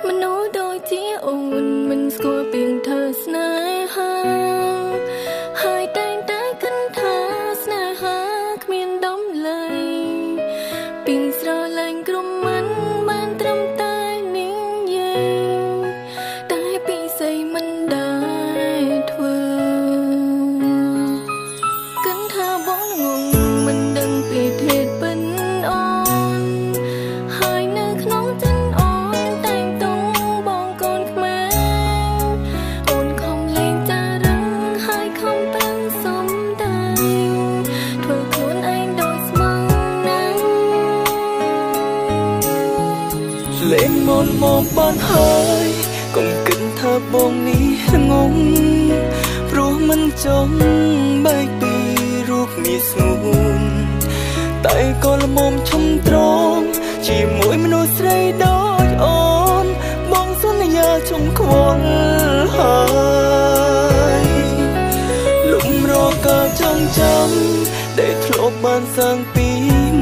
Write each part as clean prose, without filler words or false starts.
មនុស្សដូចជាអូនមិនស្គាល់ពីងធ្វើស្នេហាហើយតែងតែគិតថាស្នេហាគ្មានដំឡៃពីងស្រឡាញ់ក្រុមមិនបានត្រឹមតែនិយាយតែពីស្អីមិនដែរធ្វើគិតថាបងងងមិនដឹងពីភេទពិនអូនហើយនៅក្នុងចិត្តអូនតែងតងបងកូនខ្មែរអូនខំលេងចារឹងហើយខំប្រឹងសំដែងធ្វើខ្លួនឯងដោយស្មងណាស់លេងមុនមកបានហើយកុំគិតថាបងនេះងងព្រោះមិនចង់បែកពីរូបមាសស្ងួនតែក៏ល្មមឈុំត្រង់ជាមួយមនុស្សស្រីដូចអូនបងសន្យាចង់ខ្វល់ហើយលំរកចង់ចាំដែលធ្លាប់បានសាងពី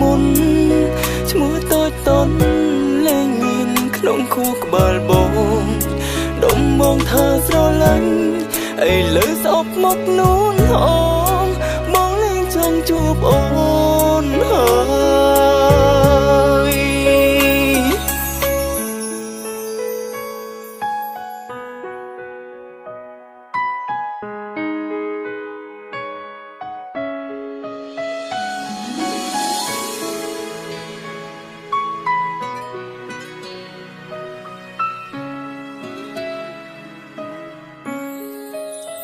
មុនឈ្មោះតូចតន់លែងមានក្នុងខួរក្បាលបងដុំបងថាស្រឡាញ់ឥឡូវស្អប់មកនួនអូនបងលែងចង់ជួបអូនហើយ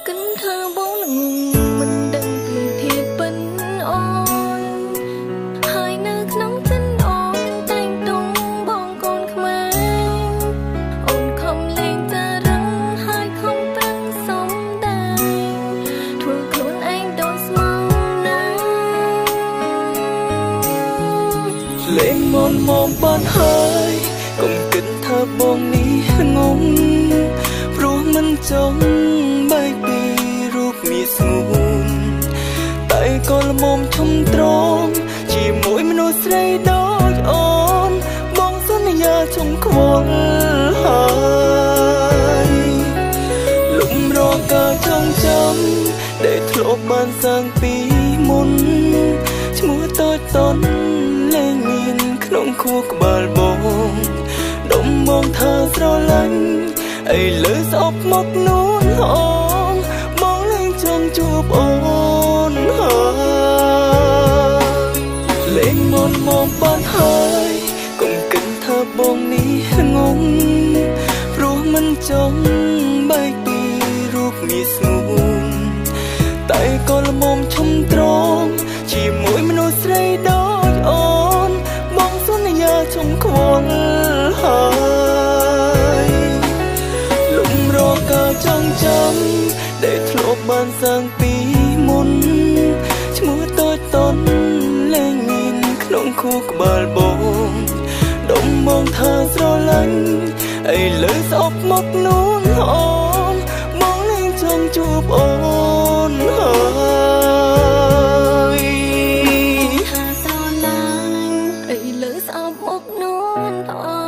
គិតថាបងងងមិនដឹងពីភេទពិនអូនហើយនៅក្នុងចិត្តអូនតែងតងបងកូនខ្មែរអូនខំលេងចារឹងហើយខំប្រឹងសំដែងធ្វើខ្លួនឯងដោយស្មងណាស់លេងមុនមកបានហើយកុំគិតថាបងនេះងងព្រោះមិនចង់បែកពីរូបមាសស្ងួនតែក៏ល្មមឈុំត្រង់ជាមួយមនុស្សស្រីដូចអូនបងសន្យាចង់ខ្វល់ហើយលំរកចង់ចាំដែលធ្លាប់បានសាងពីមុនឈ្មោះតូចតន់លែងមានក្នុងខួរក្បាលបងដុំបងថាស្រឡាញ់ឥឡូវស្អប់មកនួនអូនបងលែងចង់ជួបអូនហើយលេងមុនមកបានហើយកុំគិតថាបងនេះងងព្រោះមិនចង់បែកពីរូបមាសស្ងួនតែក៏ល្មមឈុំត្រង់ជាមួយមនុស្សស្រីដូចអូនបងសន្យាចង់ខ្វល់ហើយលំរកចង់ចាំដែលធ្លាប់បានសាងពីមុនឈ្មោះតូចតន់លែងមានក្នុងខួរក្បាលបងដុំបងថាស្រឡាញ់ឥឡូវស្អប់មកនួនអូនបងលែងចង់ជួបអូនហើយថាស្រឡាញ់ឥឡូវស្អប់មកនួនអូន